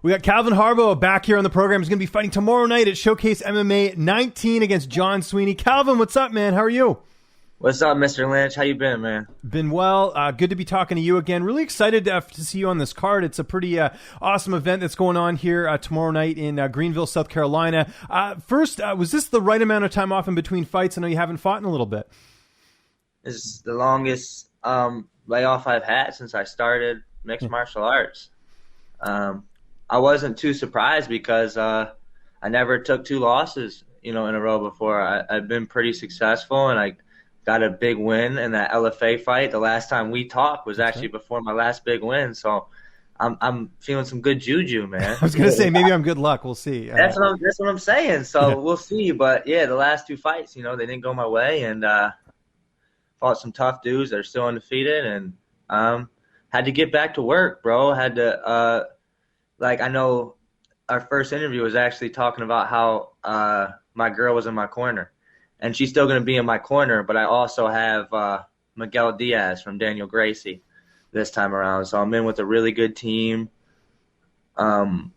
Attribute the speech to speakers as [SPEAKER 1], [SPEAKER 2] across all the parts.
[SPEAKER 1] We got Calvin Harbaugh back here on the program. He's going to be fighting tomorrow night at Showcase MMA 19 against John Sweeney. Calvin, what's up, man? How are you?
[SPEAKER 2] What's up, Mr. Lynch? How you been, man?
[SPEAKER 1] Been well. Good to be talking to you again. Really excited to see you on this card. It's a pretty awesome event that's going on here tomorrow night in Greenville, South Carolina. First, was this the right amount of time off in between fights? I know you haven't fought in a little bit.
[SPEAKER 2] It's the longest layoff I've had since I started mixed martial arts. I wasn't too surprised because I never took 2 losses, in a row before. I've been pretty successful, and I got a big win in that LFA fight. The last time we talked was actually before my last big win, so I'm feeling some good juju, man.
[SPEAKER 1] I was gonna say maybe I'm good luck. We'll see.
[SPEAKER 2] That's what I'm saying. So we'll see. But yeah, the last 2 fights, they didn't go my way, and fought some tough dudes that are still undefeated, and had to get back to work, bro. Had to I know our first interview was actually talking about how my girl was in my corner, and she's still going to be in my corner, but I also have Miguel Diaz from Daniel Gracie this time around. So I'm in with a really good team. I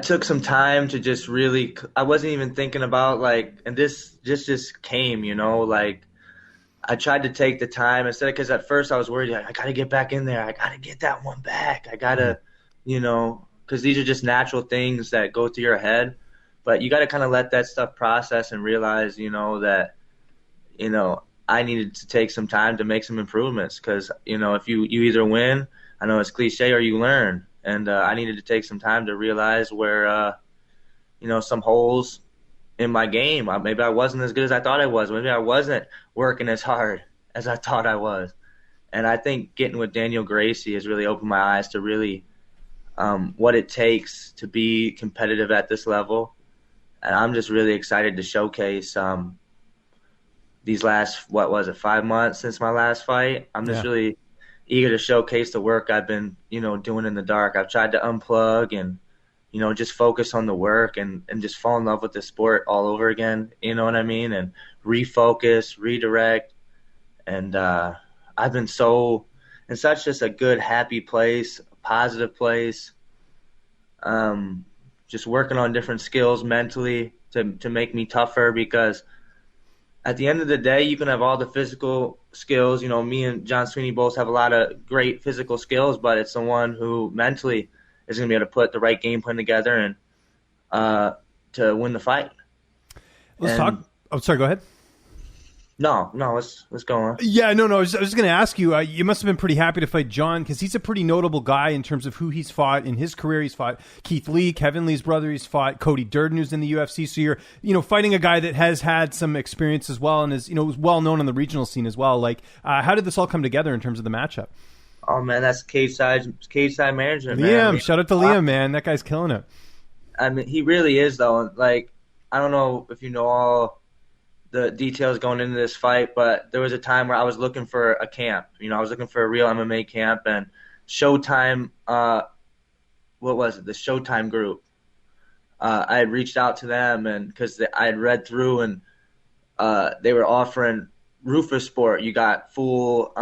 [SPEAKER 2] took some time to just really – I wasn't even thinking about, and this just came, I tried to take the time instead of – because at first I was worried, I got to get back in there. I got to get that one back. I got to, because these are just natural things that go through your head. But you got to kind of let that stuff process and realize, that, I needed to take some time to make some improvements because, if you either win, I know it's cliche, or you learn. And I needed to take some time to realize where, some holes in my game. Maybe I wasn't as good as I thought I was. Maybe I wasn't working as hard as I thought I was. And I think getting with Daniel Gracie has really opened my eyes to really what it takes to be competitive at this level. And I'm just really excited to showcase these last, 5 months since my last fight. I'm just really eager to showcase the work I've been, doing in the dark. I've tried to unplug and, just focus on the work and just fall in love with the sport all over again, you know what I mean? And refocus, redirect. And I've been in such just a good, happy place, a positive place, just working on different skills mentally to make me tougher because at the end of the day, you can have all the physical skills. Me and John Sweeney both have a lot of great physical skills, but it's the one who mentally is going to be able to put the right game plan together and to win the fight.
[SPEAKER 1] Let's talk. Oh, sorry. Go ahead.
[SPEAKER 2] No, let's go on.
[SPEAKER 1] Yeah, no. I was just going to ask you, you must have been pretty happy to fight John because he's a pretty notable guy in terms of who he's fought in his career. He's fought Keith Lee, Kevin Lee's brother. He's fought Cody Durden, who's in the UFC. So you're, fighting a guy that has had some experience as well and is, was well known on the regional scene as well. How did this all come together in terms of the matchup?
[SPEAKER 2] Oh man, that's cage side management.
[SPEAKER 1] Liam,
[SPEAKER 2] man.
[SPEAKER 1] Shout out to Liam, man. That guy's killing it.
[SPEAKER 2] I mean, he really is though. I don't know if you know all the details going into this fight, but there was a time where I was looking for a camp. I was looking for a real MMA camp, and Showtime, the Showtime group. I had reached out to them, and because I had read through, and they were offering Rufus Sport. You got full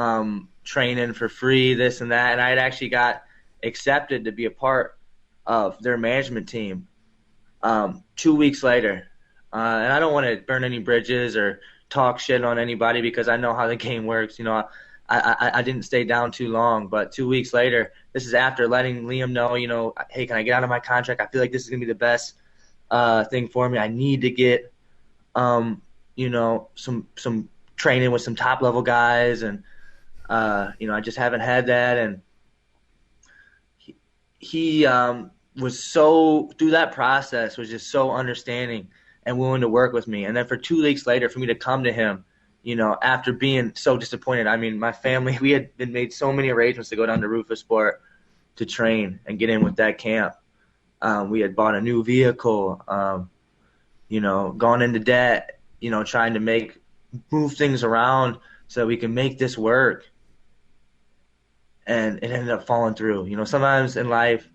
[SPEAKER 2] training for free, this and that, and I had actually got accepted to be a part of their management team 2 weeks later. And I don't want to burn any bridges or talk shit on anybody because I know how the game works. I didn't stay down too long, but 2 weeks later, this is after letting Liam know, hey, can I get out of my contract? I feel like this is going to be the best thing for me. I need to get, some training with some top level guys. And, I just haven't had that. And he was through that process, was just so understanding and willing to work with me. And then for 2 weeks later, for me to come to him, after being so disappointed. I mean, my family, we had been made so many arrangements to go down to Rufus Sport to train and get in with that camp. We had bought a new vehicle, gone into debt, trying to move things around so that we can make this work. And it ended up falling through. Sometimes in life,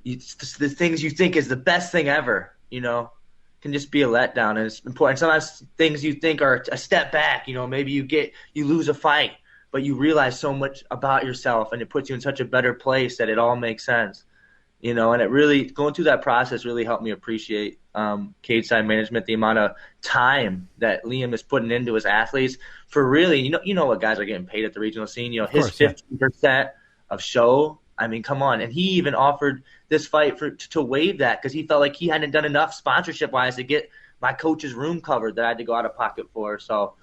[SPEAKER 2] the things you think is the best thing ever, can just be a letdown, and it's important. Sometimes things you think are a step back, maybe you lose a fight, but you realize so much about yourself, and it puts you in such a better place that it all makes sense. And it really, going through that process really helped me appreciate cage side management, the amount of time that Liam is putting into his athletes for really, you know what guys are getting paid at the regional scene, his 50% of show. I mean, come on. And he even offered this fight to waive that because he felt like he hadn't done enough sponsorship-wise to get my coach's room covered that I had to go out of pocket for. So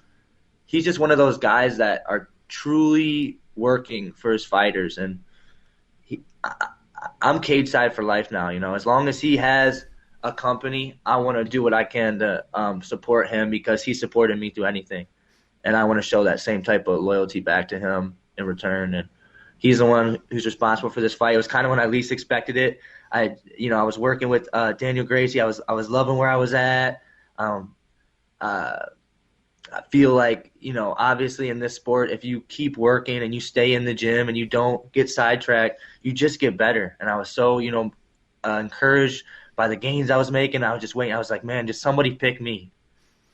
[SPEAKER 2] he's just one of those guys that are truly working for his fighters. And I'm cage side for life now. As long as he has a company, I want to do what I can to support him because he supported me through anything. And I want to show that same type of loyalty back to him in return. And he's the one who's responsible for this fight. It was kind of when I least expected it. I was working with Daniel Gracie. I was loving where I was at. I feel like, obviously in this sport, if you keep working and you stay in the gym and you don't get sidetracked, you just get better. And I was so, encouraged by the gains I was making. I was just waiting. I was like, man, just somebody pick me.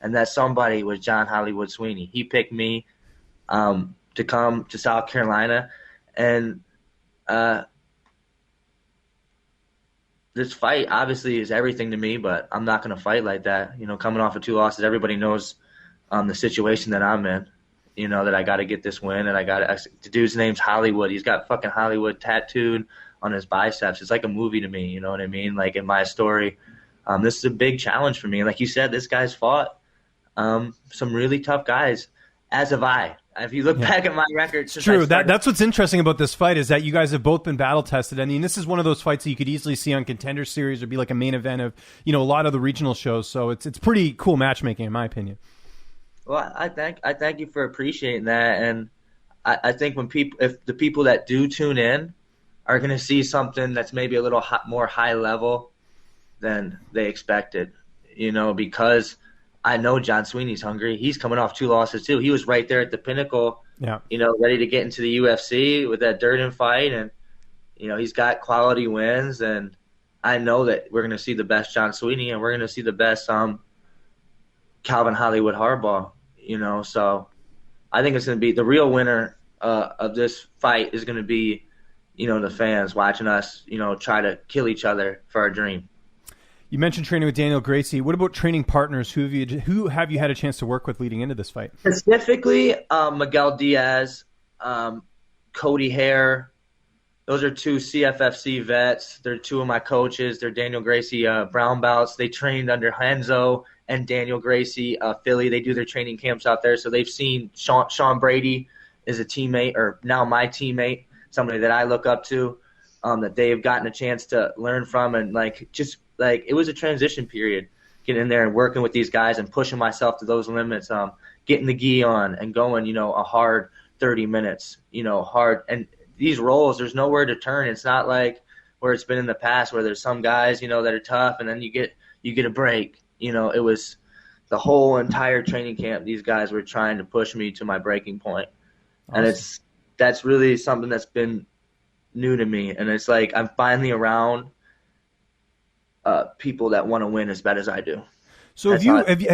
[SPEAKER 2] And that somebody was John Hollywood Sweeney. He picked me to come to South Carolina. And this fight obviously is everything to me, but I'm not going to fight like that. Coming off of 2 losses, everybody knows the situation that I'm in, that I got to get this win, and the dude's name's Hollywood. He's got fucking Hollywood tattooed on his biceps. It's like a movie to me, you know what I mean? Like in my story, this is a big challenge for me. And like you said, this guy's fought some really tough guys, as have I. If you look back at my record,
[SPEAKER 1] it's true. That's what's interesting about this fight is that you guys have both been battle tested. I mean, this is one of those fights that you could easily see on Contender Series or be like a main event of a lot of the regional shows. So it's pretty cool matchmaking, in my opinion.
[SPEAKER 2] Well, I thank you for appreciating that, and I think if the people that do tune in are going to see something that's maybe a little more high level than they expected, because I know John Sweeney's hungry. He's coming off 2 losses too. He was right there at the pinnacle, ready to get into the UFC with that Durden fight, and he's got quality wins, and I know that we're going to see the best John Sweeney, and we're going to see the best Calvin Hollywood Harbaugh. So I think it's going to be the real winner of this fight is going to be, the fans watching us, try to kill each other for our dream.
[SPEAKER 1] You mentioned training with Daniel Gracie. What about training partners? Who have you had a chance to work with leading into this fight?
[SPEAKER 2] Specifically, Miguel Diaz, Cody Hare. Those are 2 CFFC vets. They're 2 of my coaches. They're Daniel Gracie brown belts. They trained under Henzo and Daniel Gracie, Philly. They do their training camps out there. So they've seen Sean Brady is a teammate, or now my teammate, somebody that I look up to, that they've gotten a chance to learn from. And it was a transition period, getting in there and working with these guys and pushing myself to those limits, getting the gi on and going, a hard 30 minutes, hard. And these roles, there's nowhere to turn. It's not like where it's been in the past where there's some guys, that are tough and then you get a break. It was the whole entire training camp. These guys were trying to push me to my breaking point. Awesome. And that's really something that's been new to me. And it's like I'm finally around people that want to win as bad as I do.
[SPEAKER 1] So have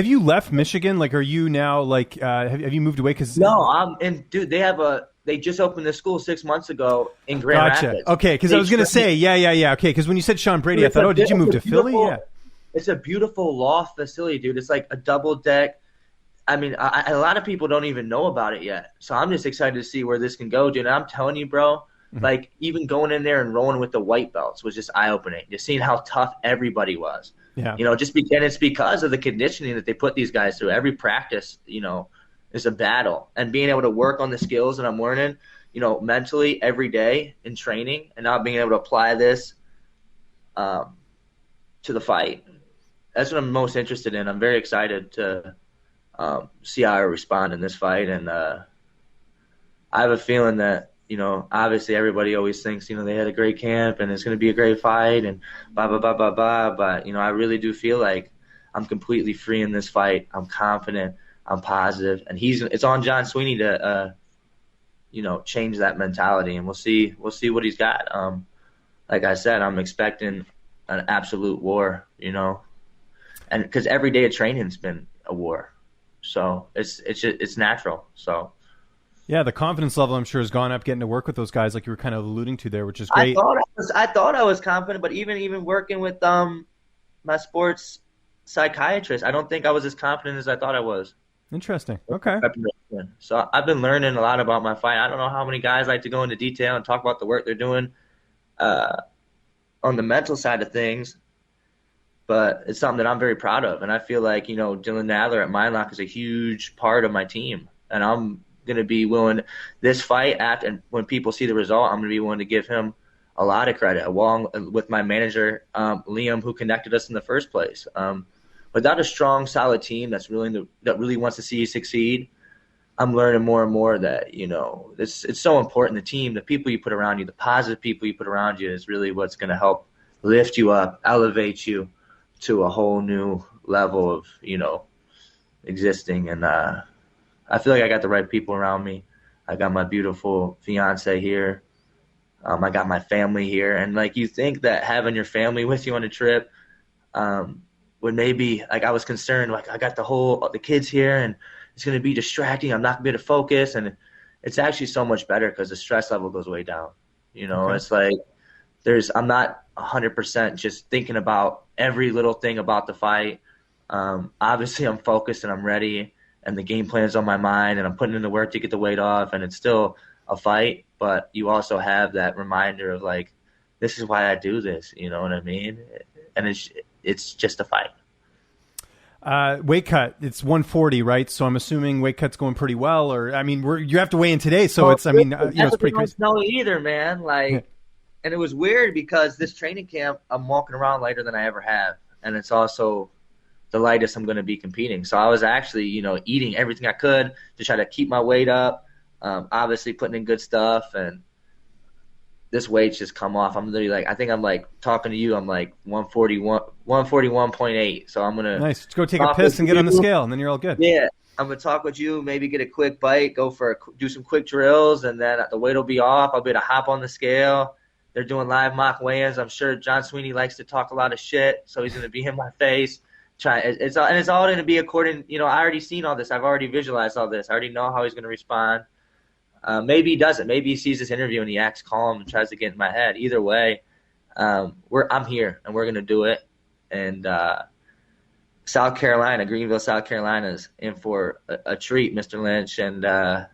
[SPEAKER 1] you left Michigan? Like, are you now have you moved away?
[SPEAKER 2] No, dude, they just opened this school 6 months ago in Grand Rapids.
[SPEAKER 1] Okay, because I was going to say, yeah. Okay, because when you said Sean Brady, I thought, did you move to Philly? Yeah.
[SPEAKER 2] It's a beautiful loft facility, dude. It's like a double deck. I mean, a lot of people don't even know about it yet. So I'm just excited to see where this can go, dude. And I'm telling you, bro, like even going in there and rolling with the white belts was just eye-opening. Just seeing how tough everybody was. Yeah. And it's because of the conditioning that they put these guys through. Every practice, is a battle. And being able to work on the skills that I'm learning, mentally every day in training, and now being able to apply this to the fight. That's what I'm most interested in. I'm very excited to see how I respond in this fight. And I have a feeling that, obviously everybody always thinks, they had a great camp and it's going to be a great fight and blah, blah, blah, blah, blah. But, I really do feel like I'm completely free in this fight. I'm confident. I'm positive. And it's on John Sweeney to, change that mentality. And we'll see what he's got. Like I said, I'm expecting an absolute war, and because every day of training's been a war. So it's natural. So
[SPEAKER 1] Yeah, the confidence level I'm sure has gone up getting to work with those guys like you were kind of alluding to there, which is
[SPEAKER 2] I
[SPEAKER 1] great.
[SPEAKER 2] thought I was confident, but even working with my sports psychiatrist, I don't think I was as confident as I thought I was.
[SPEAKER 1] Interesting. Okay.
[SPEAKER 2] So I've been learning a lot about my fight. I don't know how many guys like to go into detail and talk about the work they're doing on the mental side of things, but it's something that I'm very proud of. And I feel like, Dylan Nadler at Mindlock is a huge part of my team. And I'm going to be willing, this fight, and when people see the result, I'm going to be willing to give him a lot of credit, along with my manager, Liam, who connected us in the first place. Without a strong, solid team that really wants to see you succeed, I'm learning more and more that, it's so important. The team, the people you put around you, the positive people you put around you is really what's going to help lift you up, elevate you to a whole new level of, existing. And I feel like I got the right people around me. I got my beautiful fiance here. I got my family here. And, you think that having your family with you on a trip would maybe, I was concerned, I got the kids here and it's going to be distracting. I'm not going to be able to focus. And it's actually so much better because the stress level goes way down. Okay. It's I'm not 100% just thinking about every little thing about the fight. Obviously, I'm focused and I'm ready, and the game plan is on my mind, and I'm putting in the work to get the weight off, and it's still a fight. But you also have that reminder of, this is why I do this. You know what I mean? And it's just a fight.
[SPEAKER 1] Weight cut, it's 140, right? So I'm assuming weight cut's going pretty well, or you have to weigh in today, so it's it's pretty crazy.
[SPEAKER 2] No, either, man. And it was weird because this training camp, I'm walking around lighter than I ever have, and it's also the lightest I'm going to be competing. So I was actually, eating everything I could to try to keep my weight up. Obviously putting in good stuff, and this weight's just come off. I'm literally I think I'm talking to you. I'm 141.8. So I'm gonna
[SPEAKER 1] nice. Let's go take a piss and get on the scale, and then you're all good.
[SPEAKER 2] Yeah, I'm gonna talk with you. Maybe get a quick bite, do some quick drills, and then the weight will be off. I'll be able to hop on the scale. They're doing live mock weigh-ins. I'm sure John Sweeney likes to talk a lot of shit, so he's gonna be in my face. It's all gonna be according. I already seen all this. I've already visualized all this. I already know how he's gonna respond. Maybe he doesn't. Maybe he sees this interview and he acts calm and tries to get in my head. Either way, I'm here and we're gonna do it. And South Carolina, Greenville, South Carolina is in for a treat, Mr. Lynch. And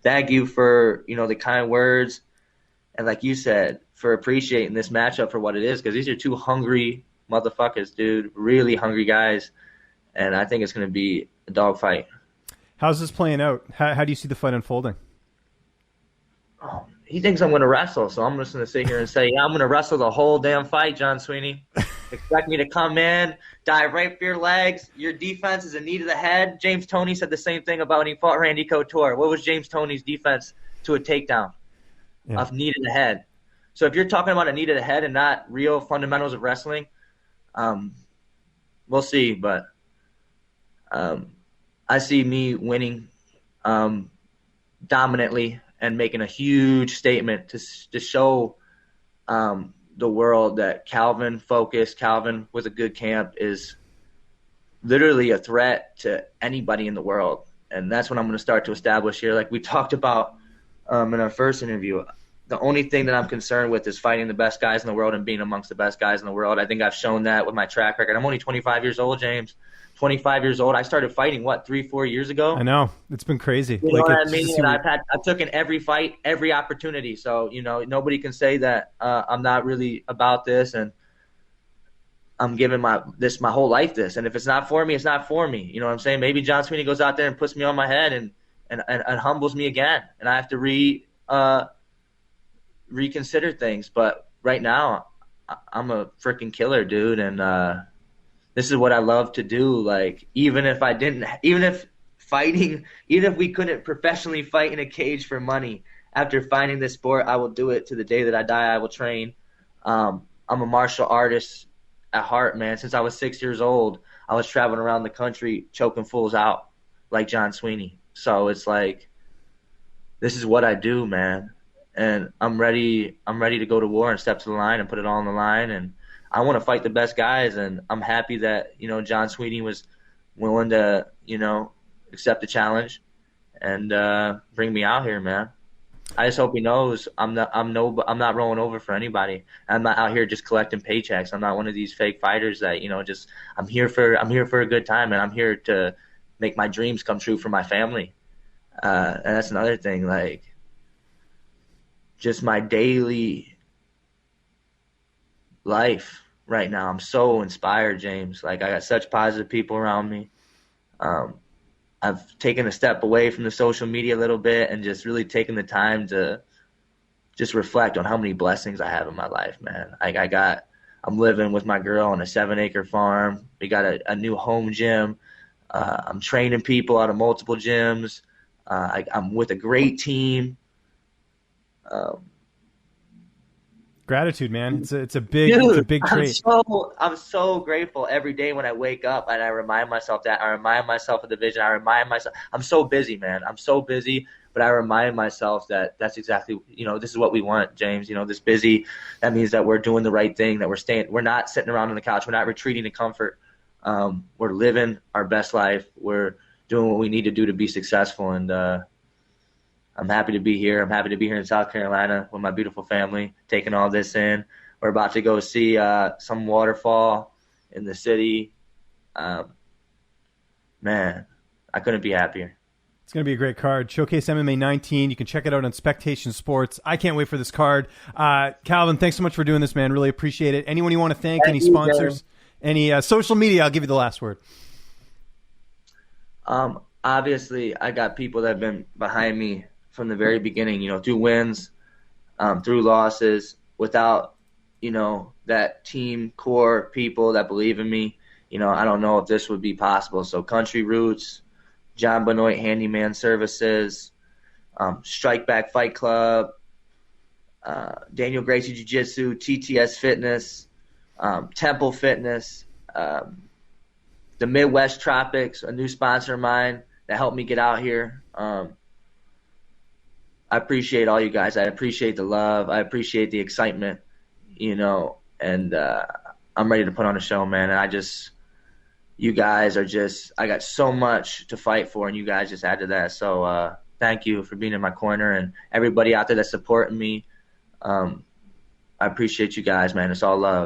[SPEAKER 2] thank you for the kind words, and like you said, for appreciating this matchup for what it is, because these are two hungry motherfuckers, dude. Really hungry guys, and I think it's gonna be a dogfight.
[SPEAKER 1] How's this playing out? How do you see the fight unfolding?
[SPEAKER 2] Oh, he thinks I'm going to wrestle, so I'm just going to sit here and say, yeah, I'm going to wrestle the whole damn fight, John Sweeney. Expect me to come in, dive right for your legs. Your defense is a knee to the head. James Toney said the same thing about when he fought Randy Couture. What was James Toney's defense to a takedown? Yeah. Of knee to the head. So if you're talking about a knee to the head and not real fundamentals of wrestling, we'll see. But I see me winning dominantly and making a huge statement to show the world that Calvin with a good camp is literally a threat to anybody in the world. And that's what I'm going to start to establish here. Like we talked about in our first interview, the only thing that I'm concerned with is fighting the best guys in the world and being amongst the best guys in the world. I think I've shown that with my track record. I'm only 25 years old, James. 25 years old. I started fighting, 3-4 years ago?
[SPEAKER 1] I know. It's been crazy.
[SPEAKER 2] You know what I mean? And I've taken every fight, every opportunity. So, nobody can say that I'm not really about this, and I'm giving my whole life this. And if it's not for me, it's not for me. You know what I'm saying? Maybe John Sweeney goes out there and puts me on my head and humbles me again. And I have to reconsider things. But right now, I'm a freaking killer, dude. And this is what I love to do. Even if we couldn't professionally fight in a cage for money, after finding this sport, I will do it to the day that I die. I will train. I'm a martial artist at heart, man. Since I was 6 years old, I was traveling around the country choking fools out like John Sweeney. So it's this is what I do, man. And I'm ready to go to war and step to the line and put it all on the line. And I want to fight the best guys, and I'm happy that, John Sweeney was willing to, accept the challenge and bring me out here, man. I just hope he knows I'm not rolling over for anybody. I'm not out here just collecting paychecks. I'm not one of these fake fighters that, just I'm here for a good time, and I'm here to make my dreams come true for my family. And that's another thing, like just my daily life right now. I'm so inspired, James. Like I got such positive people around me. I've taken a step away from the social media a little bit and just really taken the time to just reflect on how many blessings I have in my life, man. I'm living with my girl on a 7-acre farm. We got a new home gym. I'm training people out of multiple gyms. I'm with a great team.
[SPEAKER 1] Gratitude, man. It's a big trait.
[SPEAKER 2] I'm so grateful every day when I wake up and I remind myself that. I remind myself of the vision. I remind myself I'm so busy, man. I'm so busy, but I remind myself that that's exactly, this is what we want, James. This busy, that means that we're doing the right thing, that we're not sitting around on the couch, we're not retreating to comfort. We're living our best life. We're doing what we need to do to be successful, and I'm happy to be here. I'm happy to be here in South Carolina with my beautiful family, taking all this in. We're about to go see some waterfall in the city. Man, I couldn't be happier.
[SPEAKER 1] It's going to be a great card. Showcase MMA 19. You can check it out on Spectation Sports. I can't wait for this card. Calvin, thanks so much for doing this, man. Really appreciate it. Anyone you want to thank? Any sponsors? Any social media? I'll give you the last word.
[SPEAKER 2] Obviously, I got people that have been behind me from the very beginning, through wins, through losses, without, that team core people that believe in me, I don't know if this would be possible. So Country Roots, John Benoit Handyman Services, Strike Back Fight Club, Daniel Gracie Jiu-Jitsu, TTS Fitness, Temple Fitness, the Midwest Tropics, a new sponsor of mine that helped me get out here. I appreciate all you guys. I appreciate the love. I appreciate the excitement, and I'm ready to put on a show, man. And you guys I got so much to fight for, and you guys just add to that. So thank you for being in my corner, and everybody out there that's supporting me. I appreciate you guys, man. It's all love.